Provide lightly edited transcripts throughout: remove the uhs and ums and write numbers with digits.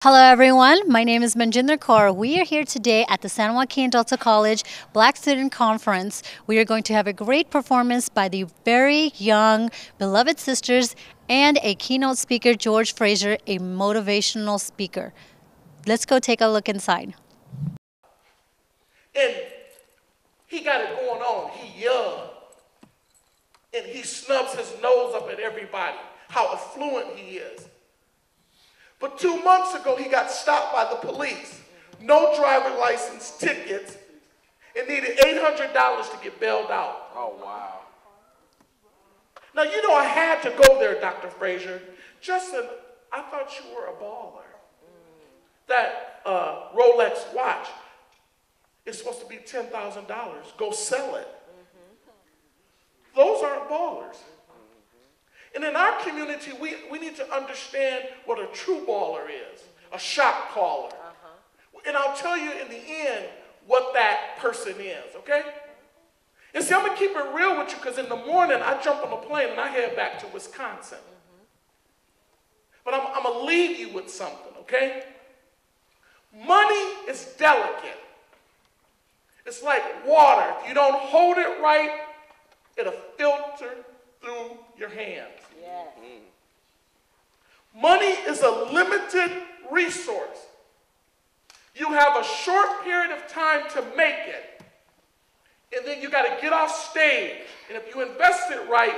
Hello, everyone. My name is Manjinder Kaur. We are here today at the San Joaquin Delta College Black Student Conference. We are going to have a great performance by the very young, beloved sisters and a keynote speaker, George Fraser, a motivational speaker. Let's go take a look inside. And he got it going on. He young. And he snubs his nose up at everybody, how affluent he is. But 2 months ago, he got stopped by the police. No driver license, tickets, and needed $800 to get bailed out. Oh, wow. Now, you know I had to go there, Dr. Fraser. Justin, I thought you were a baller. That Rolex watch is supposed to be $10,000. Go sell it. Those aren't ballers. And in our community, we need to understand what a true baller is, a shot caller. And I'll tell you in the end what that person is, okay? And see, I'm going to keep it real with you because in the morning, I jump on a plane and I head back to Wisconsin. But I'm going to leave you with something, okay? Money is delicate. It's like water. If you don't hold it right, it'll filter through your hands. Yes. Money is a limited resource. You have a short period of time to make it. And then you got to get off stage. And if you invest it right,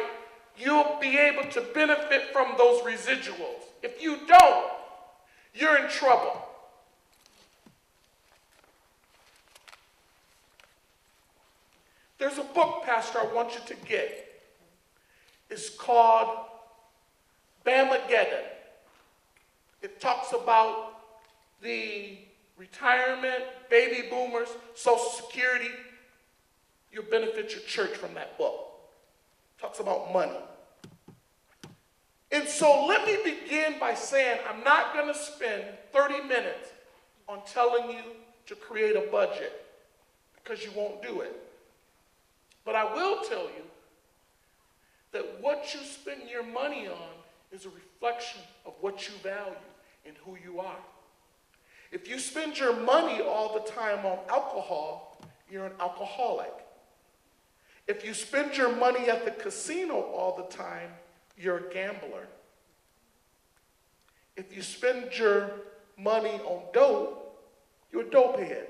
you'll be able to benefit from those residuals. If you don't, you're in trouble. There's a book, Pastor, I want you to get. It's called Bamageddon. It talks about the retirement, baby boomers, Social Security. You'll benefit your church from that book. It talks about money. And so let me begin by saying I'm not going to spend 30 minutes on telling you to create a budget because you won't do it. But I will tell you that what you spend your money on is a reflection of what you value and who you are. If you spend your money all the time on alcohol, you're an alcoholic. If you spend your money at the casino all the time, you're a gambler. If you spend your money on dope, you're a dopehead.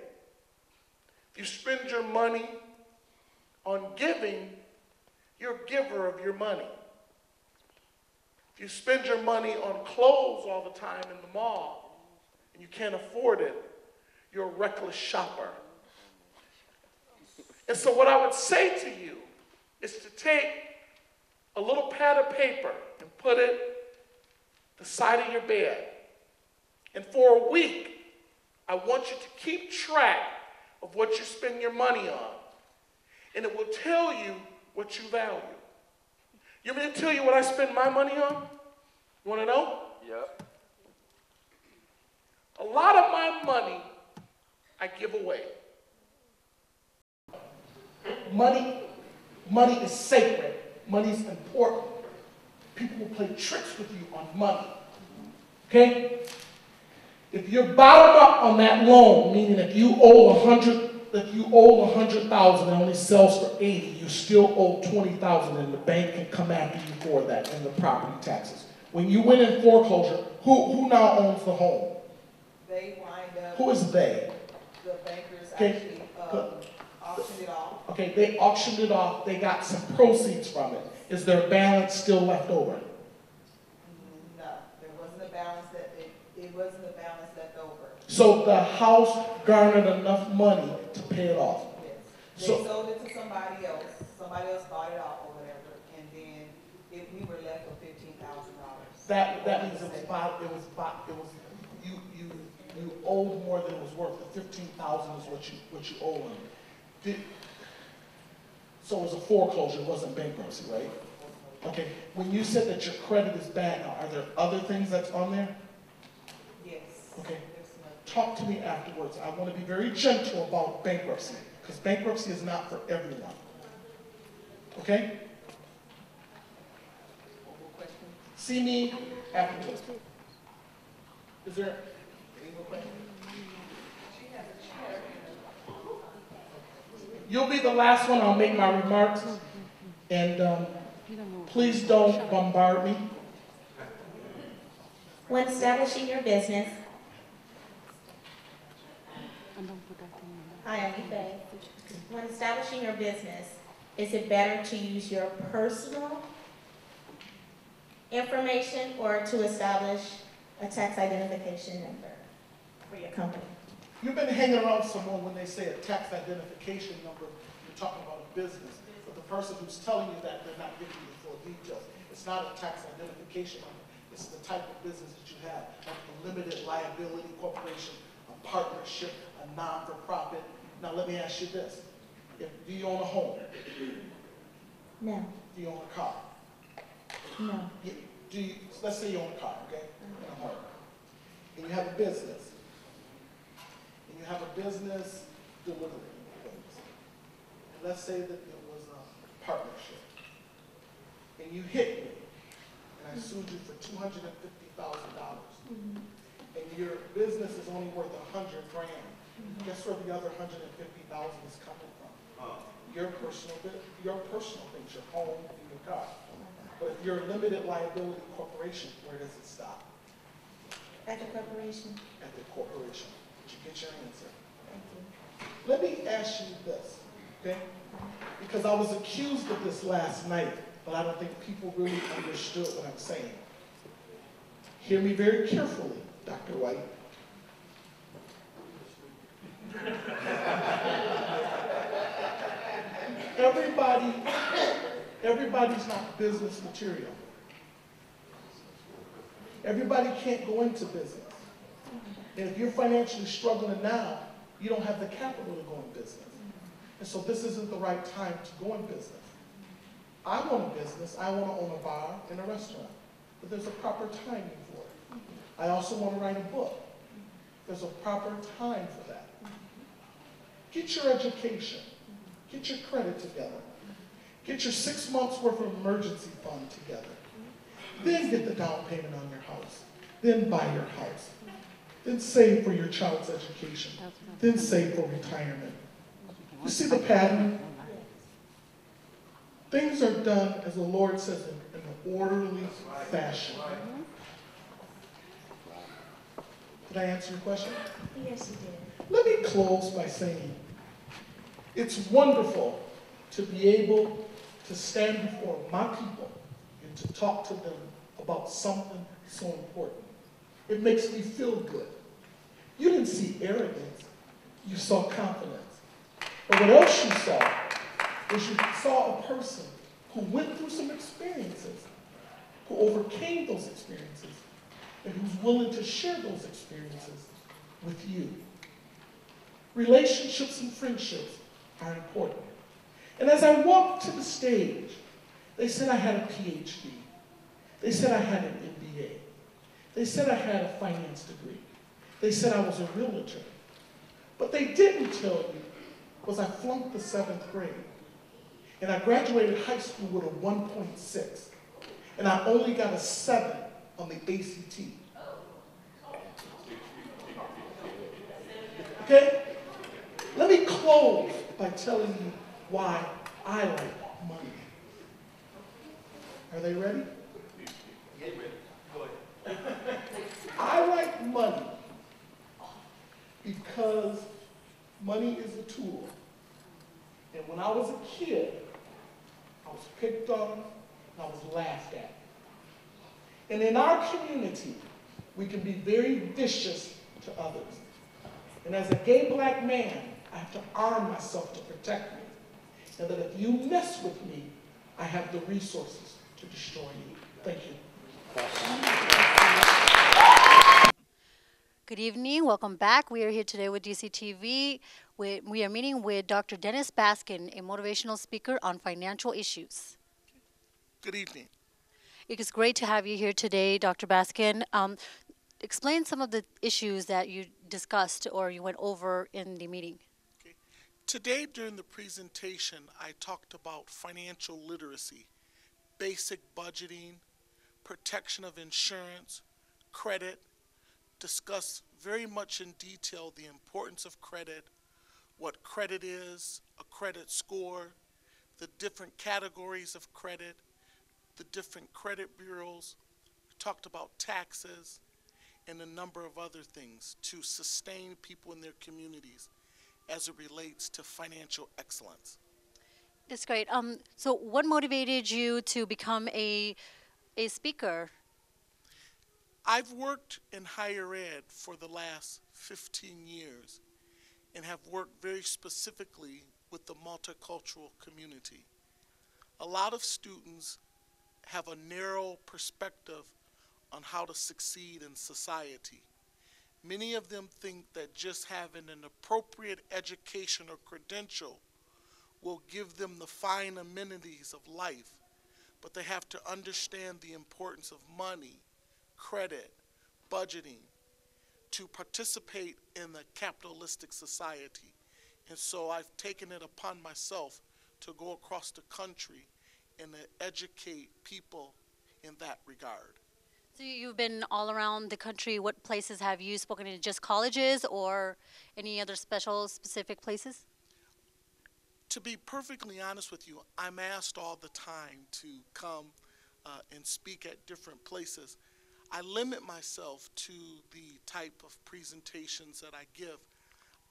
If you spend your money on giving, you're a giver of your money. If you spend your money on clothes all the time in the mall and you can't afford it, you're a reckless shopper. And so what I would say to you is to take a little pad of paper and put it the side of your bed. And for a week, I want you to keep track of what you spend your money on. And it will tell you what you value. You want me to tell you what I spend my money on? You want to know? Yep. A lot of my money I give away. Money is sacred. Money is important. People will play tricks with you on money. Okay? If you're bottomed up on that loan, meaning if you owe 100,000 and only sells for 80, you still owe 20,000 and the bank can come after you for that in the property taxes. When you went in foreclosure, who now owns the home? They wind up. Who is they? The bankers Okay. actually auctioned it off. Okay, they auctioned it off. They got some proceeds from it. Is there a balance still left over? No, there wasn't a balance it wasn't a balance left over. So the house garnered enough money to pay it off. Yes. They So- sold it to somebody else. Somebody else bought it off or whatever, and then we were left with $15,000. That means you owed more than it was worth. The 15,000 is what you owe them. So it was a foreclosure, it wasn't bankruptcy, right? Okay. When you said that your credit is bad now, are there other things that's on there? Yes. Okay. There's another. Talk to me afterwards. I want to be very gentle about bankruptcy because bankruptcy is not for everyone. Okay? One more question. See me afterwards. Is there real quick. You'll be the last one. I'll make my remarks. And please don't bombard me. When establishing your business, hi, I'm Faye. When establishing your business, is it better to use your personal information or to establish a tax identification number for your company? You've been hanging around someone when they say a tax identification number, you're talking about a business. But the person who's telling you that, they're not giving you the full details. It's not a tax identification number. It's the type of business that you have, like a limited liability corporation, a partnership, a non-for-profit. Now let me ask you this. Do you own a home? No. Do you own a car? No. Let's say you own a car, okay? And a home. And you have a business. And you have a business delivering things. And let's say that it was a partnership. And you hit me. And I sued you for $250,000. And your business is only worth $100,000. Guess where the other $150,000 is coming from? Your personal things, your home and your car. But if you're a limited liability corporation, where does it stop? At the corporation. At the corporation. Did you get your answer? Thank you. Let me ask you this, okay? Because I was accused of this last night, but I don't think people really understood what I'm saying. Hear me very carefully, Dr. White. Everybody's not business material. Everybody can't go into business. And if you're financially struggling now, you don't have the capital to go in business. And so this isn't the right time to go in business. I want a business. I want to own a bar and a restaurant. But there's a proper timing for it. I also want to write a book. There's a proper time for that. Get your education. Get your credit together. Get your 6 months worth of emergency fund together. Then get the down payment on your house. Then buy your house. Then save for your child's education. Then save for retirement. You see the pattern? Things are done, as the Lord says, in an orderly fashion. Did I answer your question? Yes, you did. Let me close by saying, it's wonderful to be able to stand before my people and to talk to them about something so important. It makes me feel good. You didn't see arrogance, you saw confidence. But what else you saw is you saw a person who went through some experiences, who overcame those experiences, and who's willing to share those experiences with you. Relationships and friendships are important. And as I walked to the stage, they said I had a PhD. They said I had an MBA. They said I had a finance degree. They said I was a realtor. But they didn't tell you was I flunked the 7th grade. And I graduated high school with a 1.6. And I only got a 7 on the ACT. Okay? Let me close by telling you why I like money. Are they ready? Get ready. Go ahead. I like money because money is a tool. And when I was a kid, I was picked on and I was laughed at. And in our community, we can be very vicious to others. And as a gay black man, I have to arm myself to protect me. And that if you mess with me, I have the resources to destroy you. Thank you. Good evening. Welcome back. We are here today with DCTV. We are meeting with Dr. Dennis Baskin, a motivational speaker on financial issues. Good evening. It is great to have you here today, Dr. Baskin. Explain some of the issues that you discussed or you went over in the meeting. Okay. Today during the presentation, I talked about financial literacy, basic budgeting, protection of insurance, credit, discuss very much in detail the importance of credit, what credit is, a credit score, the different categories of credit, the different credit bureaus. We talked about taxes and a number of other things to sustain people in their communities as it relates to financial excellence. That's great. So what motivated you to become a speaker? I've worked in higher ed for the last 15 years and have worked very specifically with the multicultural community. A lot of students have a narrow perspective on how to succeed in society. Many of them think that just having an appropriate education or credential will give them the fine amenities of life, but they have to understand the importance of money, credit, budgeting, to participate in the capitalistic society. And so I've taken it upon myself to go across the country and to educate people in that regard. So you've been all around the country. What places have you spoken in? Just colleges or any other specific places? To be perfectly honest with you, I'm asked all the time to come and speak at different places. I limit myself to the type of presentations that I give.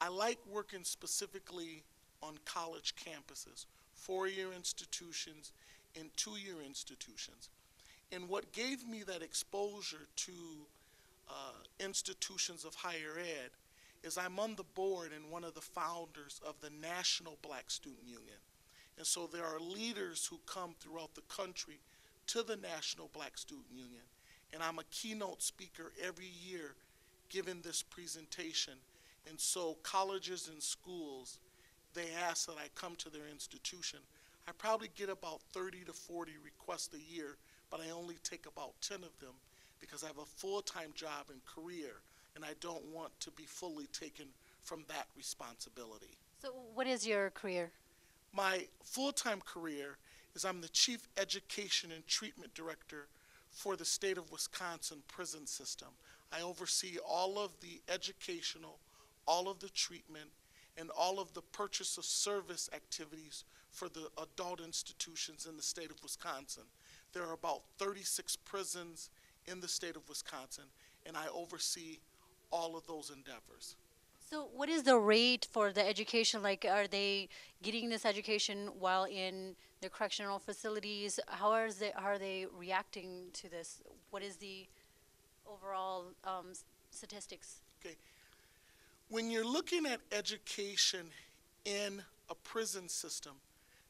I like working specifically on college campuses, 4-year institutions and 2-year institutions. And what gave me that exposure to institutions of higher ed is I'm on the board and one of the founders of the National Black Student Union. And so there are leaders who come throughout the country to the National Black Student Union. And I'm a keynote speaker every year giving this presentation. And so colleges and schools, they ask that I come to their institution. I probably get about 30 to 40 requests a year, but I only take about 10 of them because I have a full-time job and career, and I don't want to be fully taken from that responsibility. So what is your career? My full-time career is I'm the Chief Education and Treatment Director for the state of Wisconsin prison system. I oversee all of the educational, all of the treatment, and all of the purchase of service activities for the adult institutions in the state of Wisconsin. There are about 36 prisons in the state of Wisconsin, and I oversee all of those endeavors. So what is the rate for the education? Like, are they getting this education while in the correctional facilities? How are they reacting to this? What is the overall statistics? Okay. When you're looking at education in a prison system,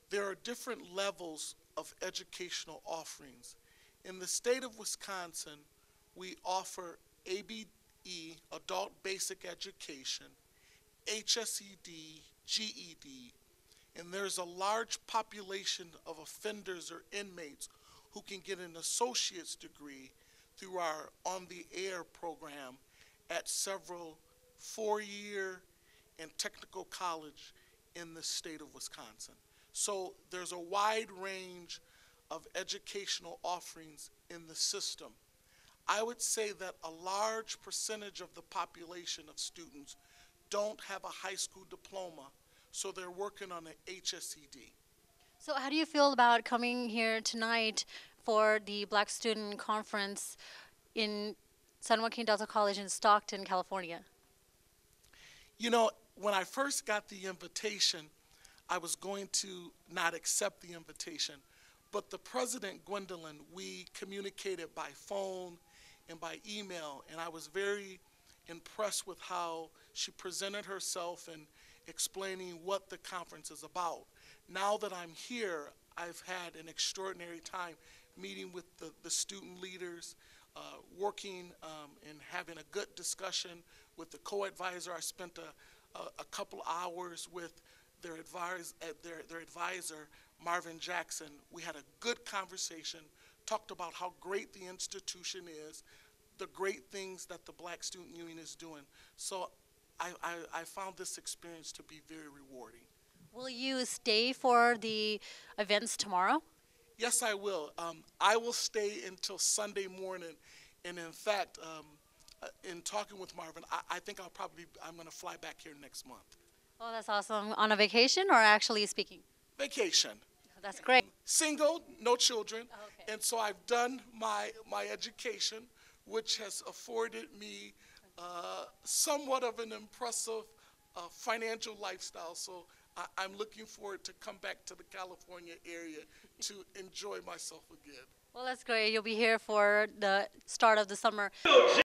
there are different levels of educational offerings. In the state of Wisconsin, we offer ABE, Adult Basic Education, HSED, GED, and there's a large population of offenders or inmates who can get an associate's degree through our On the Air program at several 4-year and technical college in the state of Wisconsin. So there's a wide range of educational offerings in the system. I would say that a large percentage of the population of students don't have a high school diploma, so they're working on an HSED. So how do you feel about coming here tonight for the Black Student Conference in San Joaquin Delta College in Stockton, California? You know, when I first got the invitation, I was going to not accept the invitation, but the President, Gwendolyn, we communicated by phone and by email, and I was very impressed with how she presented herself and explaining what the conference is about. Now that I'm here, I've had an extraordinary time meeting with the student leaders, working and having a good discussion with the co-advisor. I spent a couple hours with their advisor, Marvin Jackson. We had a good conversation, talked about how great the institution is, the great things that the Black Student Union is doing. So I found this experience to be very rewarding. Will you stay for the events tomorrow? Yes, I will. I will stay until Sunday morning. And in fact, in talking with Marvin, I think I'm going to fly back here next month. Oh, that's awesome. On a vacation or actually speaking? Vacation. That's great. Single, no children. Okay. And so I've done my education, which has afforded me somewhat of an impressive financial lifestyle. So I'm looking forward to come back to the California area to enjoy myself again. Well, that's great. You'll be here for the start of the summer.